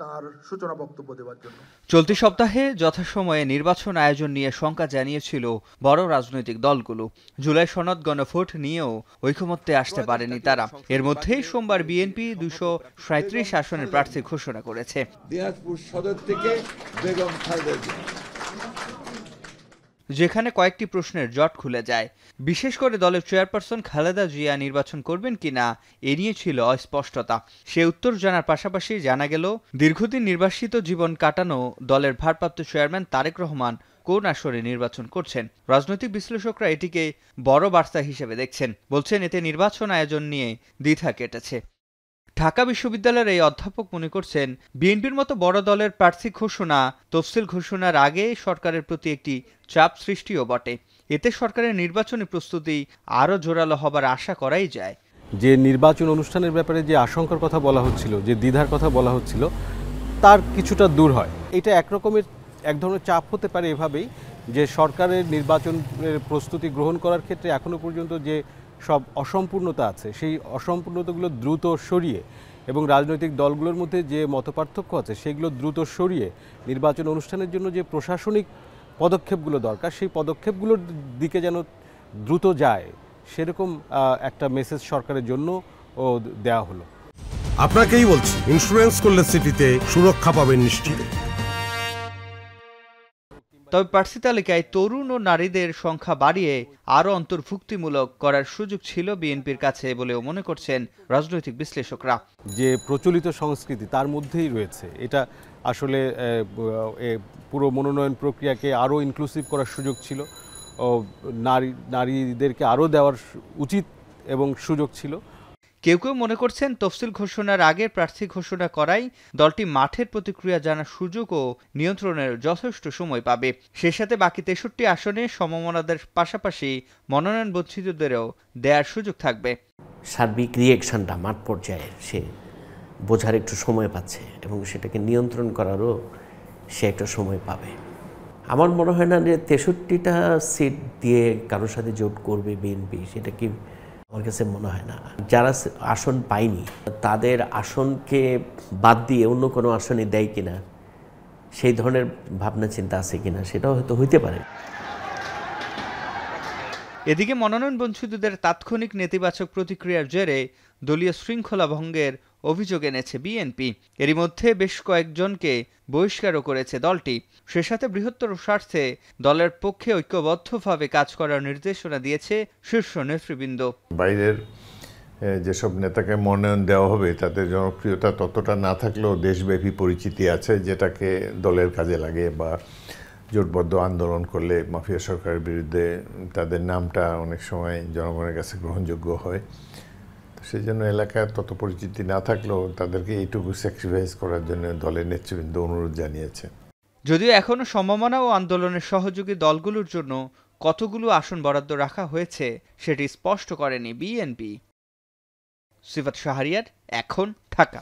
তার সূচনা বক্তব্য দেওয়ার জন্য। চলতি সপ্তাহে যথাসময়ে নির্বাচন আয়োজন নিয়ে শঙ্কা জানিয়েছিল বড় রাজনৈতিক দলগুলো। জুলাই সনদ গণভোট নিয়েও ঐকমত্যে আসতে পারেনি তারা। এর মধ্যেই সোমবার বিএনপি 237 আসনের প্রার্থী ঘোষণা করেছে। দিনাজপুর সদর থেকে বেগম খালেদা জিয়া, যেখানে কয়েকটি প্রশ্নের জট খুলে যায়। বিশেষ করে দলের চেয়ারপারসন খালেদা জিয়া নির্বাচন করবেন কিনা এ নিয়ে ছিল অস্পষ্টতা। সে উত্তর জানার পাশাপাশি জানা গেল দীর্ঘদিন নির্বাসিত জীবন কাটানো দলের ভারপ্রাপ্ত চেয়ারম্যান তারেক রহমান কোন আসরে নির্বাচন করছেন। রাজনৈতিক বিশ্লেষকরা এটিকে বড় বার্তা হিসেবে দেখছেন। বলছেন এতে নির্বাচন আয়োজন নিয়ে দ্বিধা কেটেছে। ঢাকা বিশ্ববিদ্যালয়ের এই অধ্যাপক মনে করছেন বিএনপির মতো বড় দলের প্রার্থী ঘোষণা তফসিল ঘোষণার আগে সরকারের প্রতি একটি চাপ সৃষ্টিও বটে। এতে সরকারের নির্বাচনী প্রস্তুতি আরও জোরালো হবার আশা করাই যায়। যে নির্বাচন অনুষ্ঠানের ব্যাপারে যে আশঙ্কার কথা বলা হচ্ছিল, যে দ্বিধার কথা বলা হচ্ছিল, তার কিছুটা দূর হয়। এটা এক ধরনের চাপ হতে পারে এভাবেই যে সরকারের নির্বাচনের প্রস্তুতি গ্রহণ করার ক্ষেত্রে এখনো পর্যন্ত যে সব অসম্পূর্ণতা আছে সেই অসম্পূর্ণতাগুলো দ্রুত সরিয়ে এবং রাজনৈতিক দলগুলোর মধ্যে যে মতপার্থক্য আছে সেগুলো দ্রুত সরিয়ে নির্বাচন অনুষ্ঠানের জন্য যে প্রশাসনিক পদক্ষেপগুলো দরকার সেই পদক্ষেপগুলোর দিকে যেন দ্রুত যায়, সেরকম একটা মেসেজ সরকারের জন্য দেওয়া হলো। আপনাকেই বলছি, ইন্স্যুরেন্স করলে সিটিতে সুরক্ষা পাবেন নিশ্চিত। তবে প্রার্থী তালিকায় তরুণ ও নারীদের সংখ্যা বাড়িয়ে আরও অন্তর্ভুক্তিমূলক করার সুযোগ ছিল বিএনপির কাছে বলেও মনে করছেন রাজনৈতিক বিশ্লেষকরা। যে প্রচলিত সংস্কৃতি তার মধ্যেই রয়েছে, এটা আসলে পুরো মনোনয়ন প্রক্রিয়াকে আরও ইনক্লুসিভ করার সুযোগ ছিল, নারীদেরকে আরও দেওয়ার উচিত এবং সুযোগ ছিল। কেউ কেউ মনে করছেন তফসিল ঘোষণার আগে প্রার্থী ঘোষণা করাই দলটি মাঠের প্রতিক্রিয়া জানার সুযোগ ও নিয়ন্ত্রণের যথেষ্ট সময় পাবে। সে সাথে বাকি 63 আসনে সমমনাদের পাশাপাশি মনোনয়ন বঞ্চিতদেরও দেওয়ার সুযোগ থাকবে। সার্বিক রিয়েকশনটা মাঠ পর্যায়ে সে বোঝার একটু সময় পাচ্ছে এবং সেটাকে নিয়ন্ত্রণ করারও সে একটা সময় পাবে। আমার মনে হয় না যে 63টা সিট দিয়ে কারোর সাথে জোট করবে বিএনপি, সেটা কি আমার কাছে মনে হয় না। যারা আসন পায়নি তাদের আসনকে বাদ দিয়ে অন্য কোনো আসনে দেয় কিনা সেই ধরনের ভাবনা চিন্তা আছে কিনা সেটাও হয়তো হইতে পারে। এদিকে মনোনয়ন বঞ্চিতদের তাৎক্ষণিক নেতিবাচক প্রতিক্রিয়ার জেরে দলীয় শৃঙ্খলা ভঙ্গের অভিযোগ এনেছে বিএনপি। এরই মধ্যে বেশ কয়েকজনকে বহিষ্কারও করেছে দলটি। সে সাথে বৃহত্তর স্বার্থে দলের পক্ষে ঐক্যবদ্ধভাবে কাজ করার নির্দেশনা দিয়েছে শীর্ষ নেতৃবৃন্দ। বাইরের যেসব নেতাকে মনোনয়ন দেওয়া হবে তাদের জনপ্রিয়তা ততটা না থাকলেও দেশব্যাপী পরিচিতি আছে, যেটাকে দলের কাজে লাগে বা জোটবদ্ধ আন্দোলন করলে মাফিয়া সরকারের বিরুদ্ধে তাদের নামটা অনেক সময় জনগণের কাছে গ্রহণযোগ্য হয়। সেই জন্য এলাকায় তত পরিচিতি না থাকলেও তাদেরকে এইটুকু স্যাক্রিফাইস করার জন্য দলের নেতৃবৃন্দ অনুরোধ জানিয়েছে। যদিও এখনও সমমনা ও আন্দোলনের সহযোগী দলগুলোর জন্য কতগুলো আসন বরাদ্দ রাখা হয়েছে সেটি স্পষ্ট করেনি বিএনপি। সিফাত শাহরিয়ার, এখন, ঢাকা।